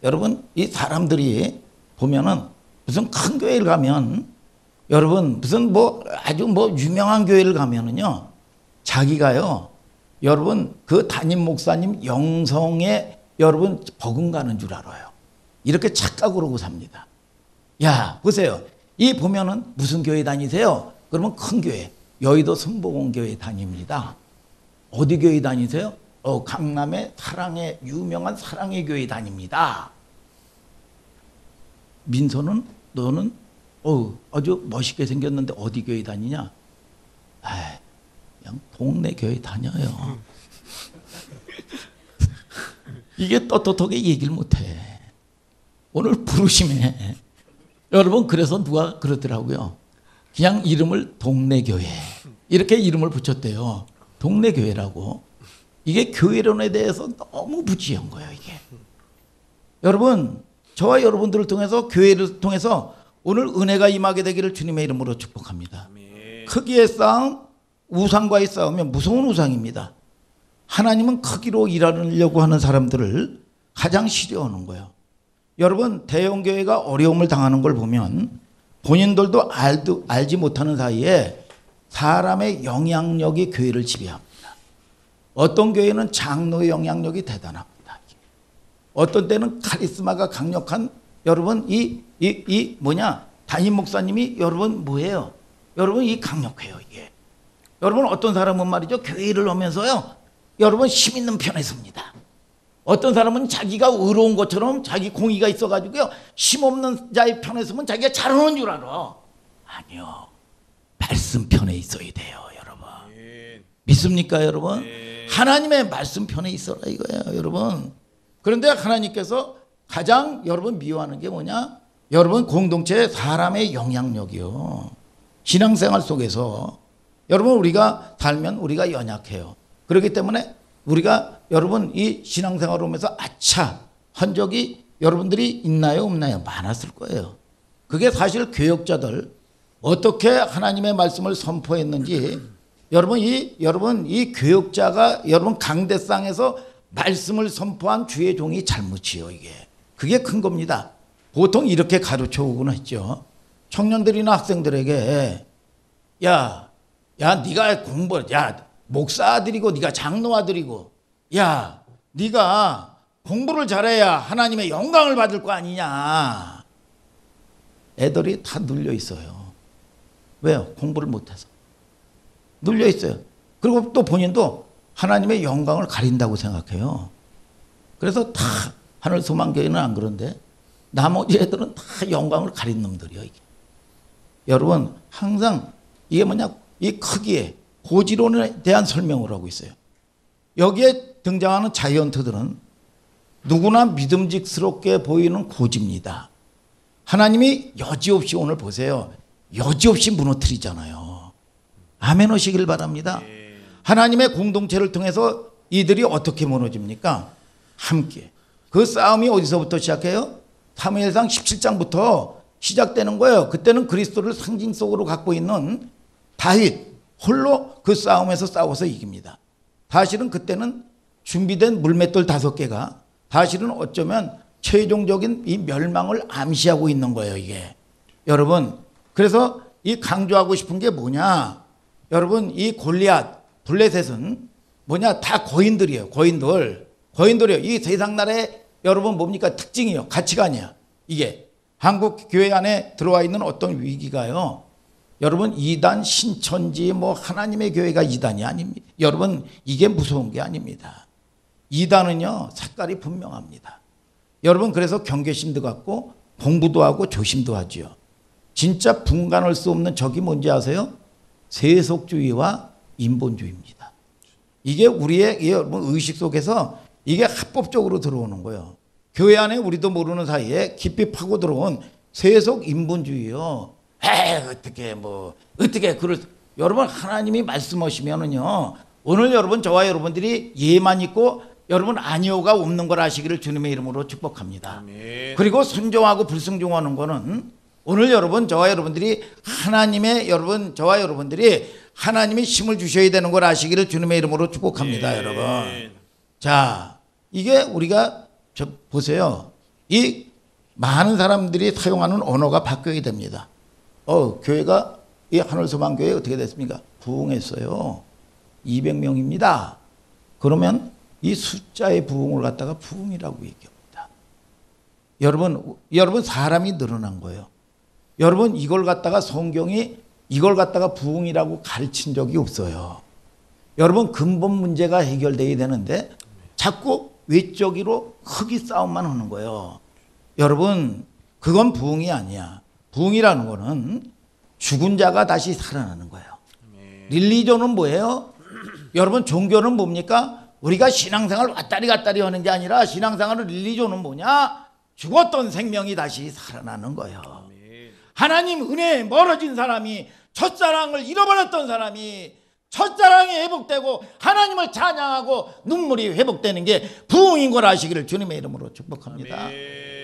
여러분 이 사람들이 보면은 무슨 큰 교회를 가면 여러분 무슨 아주 유명한 교회를 가면은요 자기가요 여러분 그 담임 목사님 영성에 여러분 버금가는 줄 알아요. 이렇게 착각을 하고 삽니다. 야 보세요. 이 보면은 무슨 교회 다니세요? 그러면 큰 교회 여의도 성복원교회 다닙니다. 어디 교회 다니세요? 강남의 사랑의 유명한 사랑의 교회 다닙니다. 민서는 너는 아주 멋있게 생겼는데 어디 교회 다니냐? 그냥 동네 교회 다녀요. 이게 떳떳하게 얘기를 못해. 오늘 부르심에 여러분 그래서 누가 그러더라고요. 그냥 이름을 동네 교회 이렇게 이름을 붙였대요. 동네 교회라고. 이게 교회론에 대해서 너무 부지한 거예요. 이게. 여러분 저와 여러분들을 통해서 교회를 통해서 오늘 은혜가 임하게 되기를 주님의 이름으로 축복합니다. 크기의 싸움, 우상과의 싸움은 무서운 우상입니다. 하나님은 크기로 일하려고 하는 사람들을 가장 싫어하는 거예요. 여러분 대형교회가 어려움을 당하는 걸 보면 본인들도 알지 못하는 사이에 사람의 영향력이 교회를 지배합니다. 어떤 교회는 장로의 영향력이 대단합니다. 어떤 때는 카리스마가 강력한 여러분 담임 목사님이 여러분 뭐예요? 여러분 이 강력해요 이게. 여러분 어떤 사람은 말이죠 교회를 하면서요 여러분 힘 있는 편에 섭니다. 어떤 사람은 자기가 의로운 것처럼 자기 공의가 있어가지고요 힘없는 자의 편에 서면 자기가 잘하는 줄 알아. 아니요. 말씀 편에 있어야 돼요 여러분. 믿습니까 여러분? 하나님의 말씀 편에 있어라 이거예요 여러분. 그런데 하나님께서 가장 여러분 미워하는 게 뭐냐? 여러분 공동체 사람의 영향력이요. 신앙생활 속에서 여러분 우리가 살면 우리가 연약해요. 그렇기 때문에 우리가 여러분 이 신앙생활을 하면서 아차 한 적이 여러분들이 있나요 없나요? 많았을 거예요. 그게 사실 교역자들 어떻게 하나님의 말씀을 선포했는지 여러분 이 교역자가 여러분 강대상에서 말씀을 선포한 주의 종이 잘못이요 이게. 그게 큰 겁니다. 보통 이렇게 가르쳐 오곤 했죠. 청년들이나 학생들에게 야 네가 목사 아들이고 네가 장로 아들이고 네가 공부를 잘해야 하나님의 영광을 받을 거 아니냐. 애들이 다 눌려 있어요. 왜요? 공부를 못해서 눌려 있어요. 그리고 또 본인도 하나님의 영광을 가린다고 생각해요. 그래서 다 하늘소망교회는 안 그런데 나머지 애들은 다 영광을 가린 놈들이에요. 이게. 여러분 항상 이게 이 크기에 고지론에 대한 설명을 하고 있어요. 여기에 등장하는 자이언트들은 누구나 믿음직스럽게 보이는 고지입니다. 하나님이 여지없이 오늘 보세요. 여지없이 무너뜨리잖아요. 아멘 하시길 바랍니다. 하나님의 공동체를 통해서 이들이 어떻게 무너집니까? 함께. 그 싸움이 어디서부터 시작해요? 사무엘상 17장부터 시작되는 거예요. 그때는 그리스도를 상징적으로 갖고 있는 다윗 홀로 그 싸움에서 싸워서 이깁니다. 사실은 그때는 준비된 물맷돌 5개가 사실은 어쩌면 최종적인 이 멸망을 암시하고 있는 거예요 이게. 여러분 그래서 이 강조하고 싶은 게 뭐냐. 여러분 이 골리앗 블레셋은 뭐냐 다 거인들이에요. 거인들이에요. 이 세상 나라의 여러분 뭡니까 특징이요. 가치관이야. 이게 한국 교회 안에 들어와 있는 어떤 위기가요. 여러분 이단 신천지 하나님의 교회가 이단이 아닙니다. 여러분 이게 무서운 게 아닙니다. 이단은요 색깔이 분명합니다. 여러분 그래서 경계심도 갖고 공부도 하고 조심도 하지요. 진짜 분간할 수 없는 적이 뭔지 아세요? 세속주의와 인본주의입니다. 이게 우리의 여러분 의식 속에서 이게 합법적으로 들어오는 거예요. 교회 안에 우리도 모르는 사이에 깊이 파고 들어온 세속 인본주의요. 어떻게 그럴 여러분 하나님이 말씀하시면은요. 오늘 여러분 저와 여러분들이 예만 있고 여러분 아니오가 없는 걸 아시기를 주님의 이름으로 축복합니다. 아멘. 그리고 순종하고 불순종하는 거는 오늘 여러분 저와 여러분들이 하나님의 여러분 저와 여러분들이 하나님이 힘을 주셔야 되는 걸 아시기를 주님의 이름으로 축복합니다. 아멘. 여러분. 자, 이게 우리가 보세요. 이 많은 사람들이 사용하는 언어가 바뀌어야 됩니다. 교회가 이 하늘소망교회 어떻게 됐습니까? 부흥했어요. 200명입니다. 그러면 이 숫자의 부흥을 갖다가 부흥이라고 얘기합니다. 여러분 사람이 늘어난 거예요. 여러분 이걸 갖다가 성경이 이걸 갖다가 부흥이라고 가르친 적이 없어요. 여러분 근본 문제가 해결돼야 되는데 자꾸 외적으로 흑이 싸움만 하는 거예요. 여러분 그건 부흥이 아니야. 부흥이라는 거는 죽은 자가 다시 살아나는 거예요. 릴리존은 뭐예요? 여러분 종교는 뭡니까? 우리가 신앙생활 왔다리 갔다리 하는 게 아니라 신앙생활은 릴리존은 뭐냐? 죽었던 생명이 다시 살아나는 거예요. 하나님 은혜에 멀어진 사람이 첫사랑을 잃어버렸던 사람이 첫사랑이 회복되고 하나님을 찬양하고 눈물이 회복되는 게 부흥인 걸 아시기를 주님의 이름으로 축복합니다.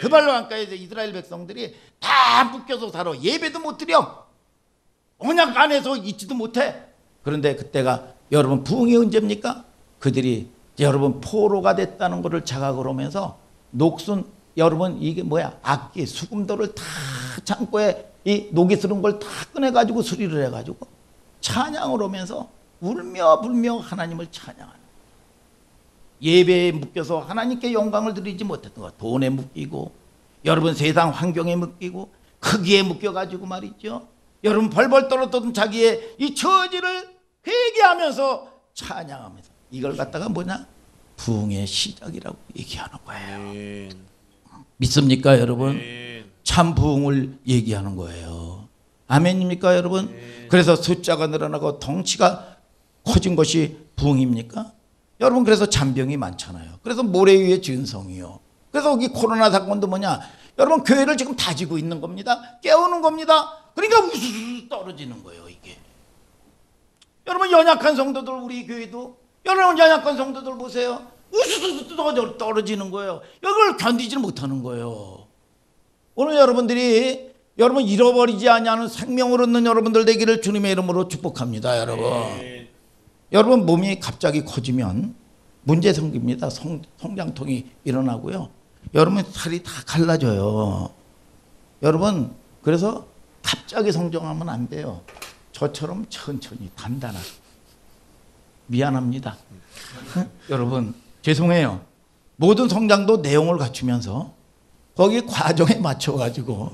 그 발로안가에서 이스라엘 백성들이 다 묶여서 살아. 예배도 못 드려. 언약 안에서 있지도 못해. 그런데 그때가 여러분 부흥이 언제입니까? 그들이 여러분 포로가 됐다는 것을 자각을 하면서 녹슨 여러분 이게 뭐야? 악기 수금도를 다 창고에 이 녹이 쓰는 걸 다 꺼내가지고 수리를 해가지고 찬양을 하면서 울며 불며 하나님을 찬양하는 예배에 묶여서 하나님께 영광을 드리지 못했던 것. 돈에 묶이고 여러분 세상 환경에 묶이고 크기에 묶여가지고 말이죠. 여러분 벌벌 떨었던 자기의 이 처지를 회개하면서 찬양하면서 이걸 갖다가 뭐냐? 부흥의 시작이라고 얘기하는 거예요. 믿습니까 여러분? 참 부흥을 얘기하는 거예요. 아멘입니까 여러분? 그래서 숫자가 늘어나고 덩치가 커진 것이 부흥입니까? 여러분 그래서 잔병이 많잖아요. 그래서 모래 위에 진성이요. 그래서 여기 코로나 사건도 뭐냐? 여러분 교회를 지금 다지고 있는 겁니다. 깨우는 겁니다. 그러니까 우수수 떨어지는 거예요 이게. 여러분 연약한 성도들 우리 교회도 여러분 연약한 성도들 보세요. 우수수 떨어지는 거예요. 이걸 견디지 못하는 거예요. 오늘 여러분들이 여러분 잃어버리지 아니하는 생명을 얻는 여러분들 되기를 주님의 이름으로 축복합니다. 여러분. 여러분 몸이 갑자기 커지면 문제 생깁니다. 성장통이 일어나고요. 여러분 살이 다 갈라져요. 여러분 그래서 갑자기 성장하면 안 돼요. 저처럼 천천히 단단하게. 미안합니다. 여러분 죄송해요. 모든 성장도 내용을 갖추면서 거기 과정에 맞춰가지고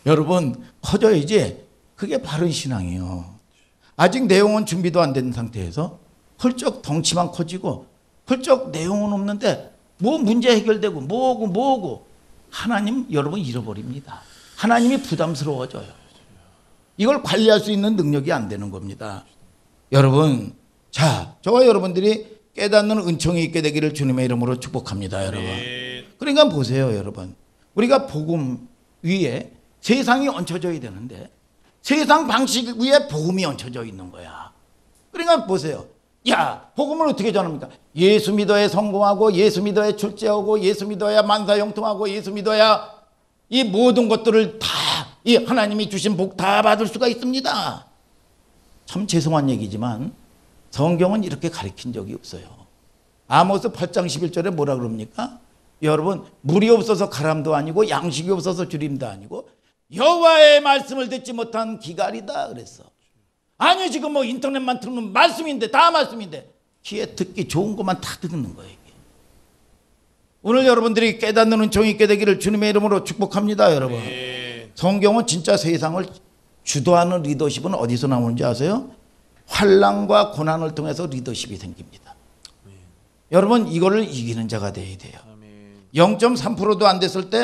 여러분 커져야지 그게 바른 신앙이에요. 아직 내용은 준비도 안 된 상태에서 훌쩍 덩치만 커지고 훌쩍 내용은 없는데 뭐 문제 해결되고 뭐고 하나님 여러분 잃어버립니다. 하나님이 부담스러워져요. 이걸 관리할 수 있는 능력이 안 되는 겁니다. 여러분 자 저와 여러분들이 깨닫는 은총이 있게 되기를 주님의 이름으로 축복합니다. 여러분 그러니까 보세요 여러분 우리가 복음 위에 세상이 얹혀져야 되는데 세상 방식 위에 복음이 얹혀져 있는 거야. 그러니까 보세요. 야 복음을 어떻게 전합니까? 예수 믿어야 성공하고 예수 믿어야 출제하고 예수 믿어야 만사형통하고 예수 믿어야 이 모든 것들을 다 이 하나님이 주신 복 다 받을 수가 있습니다. 참 죄송한 얘기지만 성경은 이렇게 가르친 적이 없어요. 아모스 8장 11절에 뭐라 그럽니까? 여러분 물이 없어서 가람도 아니고 양식이 없어서 주림도 아니고 여호와의 말씀을 듣지 못한 기갈이다 그랬어. 아니 지금 뭐 인터넷만 틀면 말씀인데 다 말씀인데 귀에 듣기 좋은 것만 다 듣는 거예요. 이게. 오늘 여러분들이 깨닫는 은총이 있게 되기를 주님의 이름으로 축복합니다. 여러분 성경은 진짜 세상을 주도하는 리더십은 어디서 나오는지 아세요? 환난과 고난을 통해서 리더십이 생깁니다. 여러분 이거를 이기는 자가 되어야 돼요. 0.3%도 안 됐을 때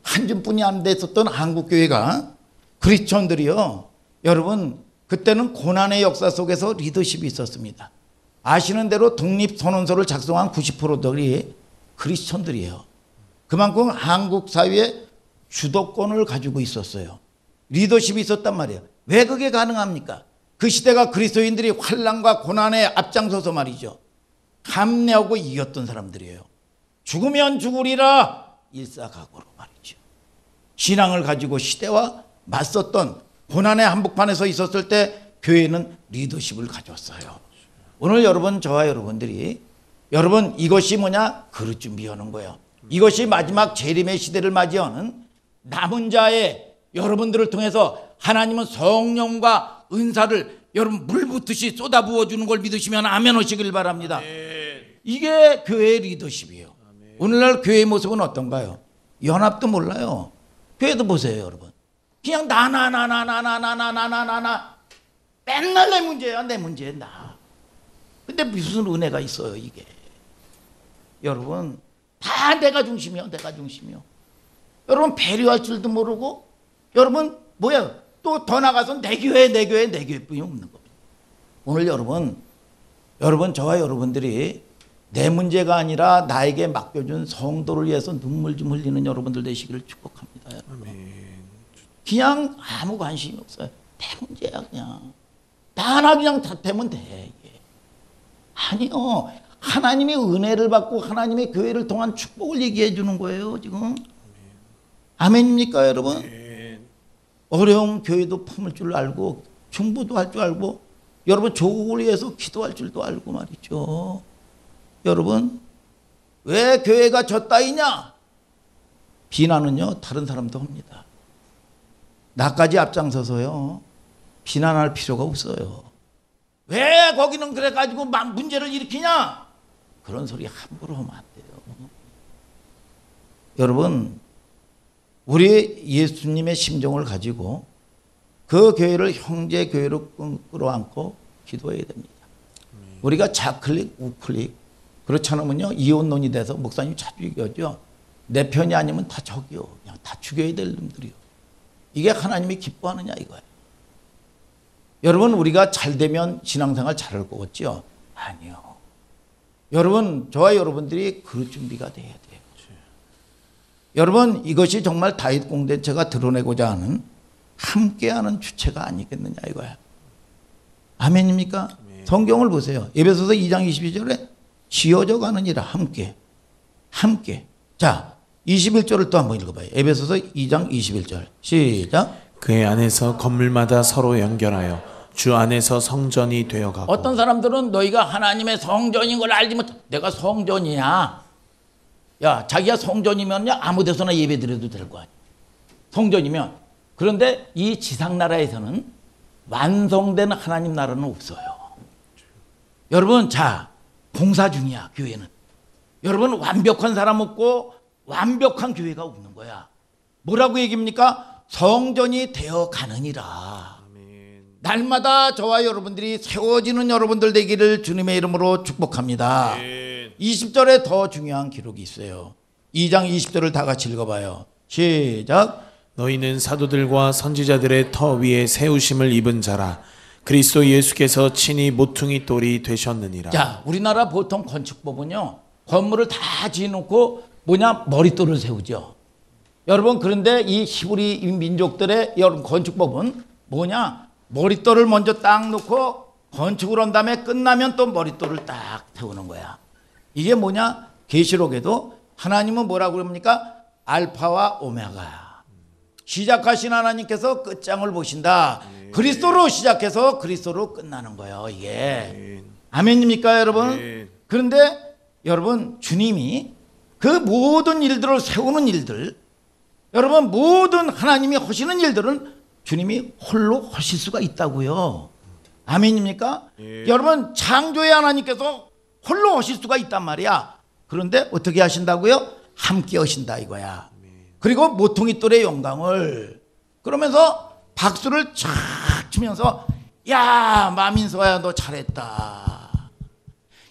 한 줌뿐이 안 됐었던 한국교회가 크리스천들이요. 여러분 그때는 고난의 역사 속에서 리더십이 있었습니다. 아시는 대로 독립선언서를 작성한 90%들이 크리스천들이에요. 그만큼 한국 사회에 주도권을 가지고 있었어요. 리더십이 있었단 말이에요. 왜 그게 가능합니까? 그 시대가 그리스도인들이 환난과 고난에 앞장서서 말이죠. 감내하고 이겼던 사람들이에요. 죽으면 죽으리라 일사각오로 말이죠. 신앙을 가지고 시대와 맞섰던 고난의 한복판에서 있었을 때 교회는 리더십을 가졌어요. 오늘 여러분 저와 여러분들이 여러분 이것이 뭐냐? 그릇 준비하는 거예요. 이것이 마지막 재림의 시대를 맞이하는 남은 자의 여러분들을 통해서 하나님은 성령과 은사를 여러분 물 붓듯이 쏟아부어 주는 걸 믿으시면 아멘 하시길 바랍니다. 이게 교회의 리더십이에요. 오늘날 교회의 모습은 어떤가요? 연합도 몰라요. 교회도 보세요 여러분. 그냥 나 맨날 내 문제야 내 문제 나. 근데 무슨 은혜가 있어요 이게. 여러분 다 내가 중심이요 내가 중심이요. 여러분 배려할 줄도 모르고 여러분 뭐야 또 더 나가서 내 교회뿐이 없는 겁니다. 오늘 여러분 저와 여러분들이 내 문제가 아니라 나에게 맡겨준 성도를 위해서 눈물 좀 흘리는 여러분들 되시기를 축복합니다. 여러분. 그냥 아무 관심이 없어요. 내 문제야 그냥. 나 하나 그냥 탓하면 돼. 이게. 아니요. 하나님의 은혜를 받고 하나님의 교회를 통한 축복을 얘기해 주는 거예요 지금. 아멘입니까 여러분? 어려운 교회도 품을 줄 알고 중보도 할 줄 알고 여러분 조국을 위해서 기도할 줄도 알고 말이죠. 여러분 왜 교회가 저 따위냐? 비난은요 다른 사람도 합니다. 나까지 앞장서서요 비난할 필요가 없어요. 왜 거기는 그래가지고 막 문제를 일으키냐? 그런 소리 함부로 하면 안 돼요. 여러분 우리 예수님의 심정을 가지고 그 교회를 형제 교회로 끌어안고 기도해야 됩니다. 우리가 좌클릭 우클릭 그렇지 않으면요 이혼론이 돼서 목사님 자주 얘기하죠. 내 편이 아니면 다 적이요. 그냥 다 죽여야 될 놈들이요. 이게 하나님이 기뻐하느냐 이거예요. 여러분 우리가 잘 되면 신앙생활 잘할 거겠죠? 아니요. 여러분 저와 여러분들이 그 준비가 돼야 돼요. 여러분 이것이 정말 다윗 공동체가 드러내고자 하는 함께하는 주체가 아니겠느냐 이거야. 아멘입니까? 아멘. 성경을 보세요. 에베소서 2장 22절에 지어져 가느니라 함께. 자 21절을 또 한번 읽어봐요. 에베소서 2장 21절 시작. 그의 안에서 건물마다 서로 연결하여 주 안에서 성전이 되어가고. 어떤 사람들은 너희가 하나님의 성전인 걸 알지 못. 내가 성전이야. 야 자기가 성전이면요 아무 데서나 예배 드려도 될 거 아니야. 성전이면. 그런데 이 지상나라에서는 완성된 하나님 나라는 없어요. 여러분 자 공사 중이야 교회는. 여러분 완벽한 사람 없고 완벽한 교회가 없는 거야. 뭐라고 얘기합니까? 성전이 되어 가느니라. 날마다 저와 여러분들이 세워지는 여러분들 되기를 주님의 이름으로 축복합니다. 20절에 더 중요한 기록이 있어요. 2장 20절을 다 같이 읽어봐요. 시작. 너희는 사도들과 선지자들의 터 위에 세우심을 입은 자라. 그리스도 예수께서 친히 모퉁이 돌이 되셨느니라. 자, 우리나라 보통 건축법은요 건물을 다 지어놓고 머릿돌을 세우죠. 여러분 그런데 이 히브리 민족들의 여러분 건축법은 머릿돌을 먼저 딱 놓고 건축을 한 다음에 끝나면 또 머릿돌을 딱 세우는 거야. 이게 계시록에도 하나님은 뭐라고 그럽니까? 알파와 오메가야. 시작하신 하나님께서 끝장을 보신다. 그리스도로 시작해서 그리스도로 끝나는 거예요 이게. 아멘입니까 여러분? 그런데 여러분 주님이 그 모든 일들을 세우는 일들, 여러분 모든 하나님이 하시는 일들은 주님이 홀로 하실 수가 있다고요. 아멘입니까? 여러분 창조의 하나님께서 홀로 하실 수가 있단 말이야. 그런데 어떻게 하신다고요? 함께 하신다 이거야. 그리고 모퉁이 돌의 영광을 그러면서 박수를 쫙 치면서 야 마민서야 너 잘했다.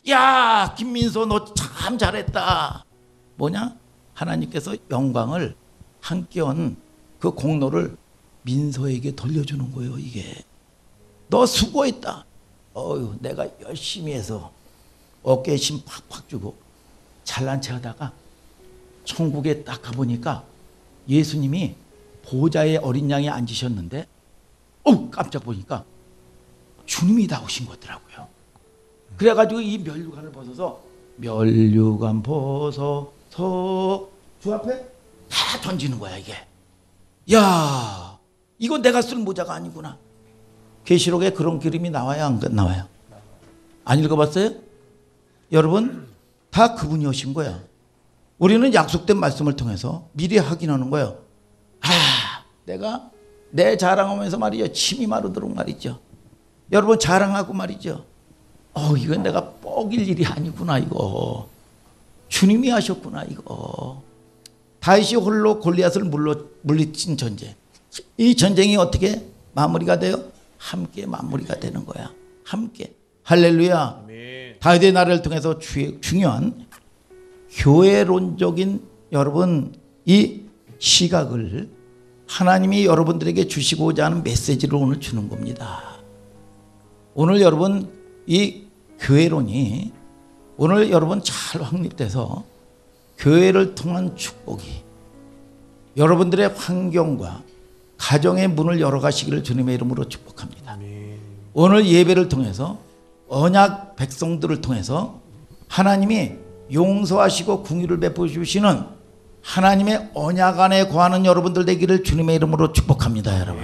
야 김민서 너 참 잘했다. 뭐냐? 하나님께서 영광을 함께 한 그 공로를 민서에게 돌려주는 거예요. 이게 너 수고했다. 내가 열심히 해서 어깨에 힘 팍팍 주고 잘난 체 하다가 천국에 딱 가보니까 예수님이 보좌에 어린 양이 앉으셨는데 깜짝 보니까 주님이 나오신 거더라고요. 그래가지고 이 면류관을 벗어서 면류관 벗어서 주 앞에 다 던지는 거야. 이게 야 이거 내가 쓸 모자가 아니구나. 계시록에 그런 그림이 나와요 안 나와요? 안 읽어봤어요? 여러분 다 그분이 오신 거야. 우리는 약속된 말씀을 통해서 미리 확인하는 거예요. 내가 내 자랑하면서 말이죠. 침이 마르도록 말이죠. 여러분 자랑하고 말이죠. 이건 내가 뻐길 일이 아니구나. 이거 주님이 하셨구나. 이거 다윗이 홀로 골리앗을 물리친 전쟁. 이 전쟁이 어떻게 마무리가 돼요? 함께 마무리가 되는 거야. 함께. 할렐루야. 다윗의 나라를 통해서 중요한 교회론적인 여러분 이 시각을 하나님이 여러분들에게 주시고자 하는 메시지를 오늘 주는 겁니다. 오늘 여러분 이 교회론이 오늘 여러분 잘 확립돼서 교회를 통한 축복이 여러분들의 환경과 가정의 문을 열어가시기를 주님의 이름으로 축복합니다. 오늘 예배를 통해서 언약 백성들을 통해서 하나님이 용서하시고 긍휼을 베풀어 주시는 하나님의 언약 안에 거하는 여러분들 되기를 주님의 이름으로 축복합니다. 여러분.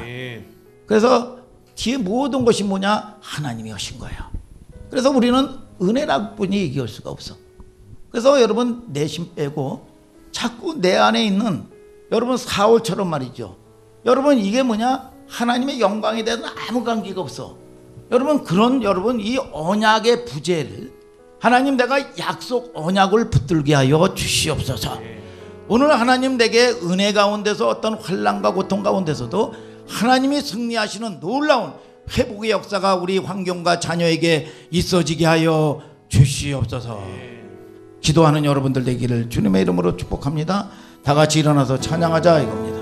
그래서 뒤에 모든 것이 뭐냐? 하나님이 하신 거예요. 그래서 우리는 은혜라고 뿐이 얘기할 수가 없어. 그래서 여러분 내심 빼고 자꾸 내 안에 있는 여러분 사울처럼 말이죠. 여러분 이게 뭐냐? 하나님의 영광에 대한 아무 관계가 없어. 여러분 그런 여러분 이 언약의 부재를 하나님 내가 약속 언약을 붙들게 하여 주시옵소서. 오늘 하나님 내게 은혜 가운데서 어떤 환난과 고통 가운데서도 하나님이 승리하시는 놀라운 회복의 역사가 우리 환경과 자녀에게 있어지게 하여 주시옵소서. 기도하는 여러분들 되기를 주님의 이름으로 축복합니다. 다 같이 일어나서 찬양하자 이겁니다.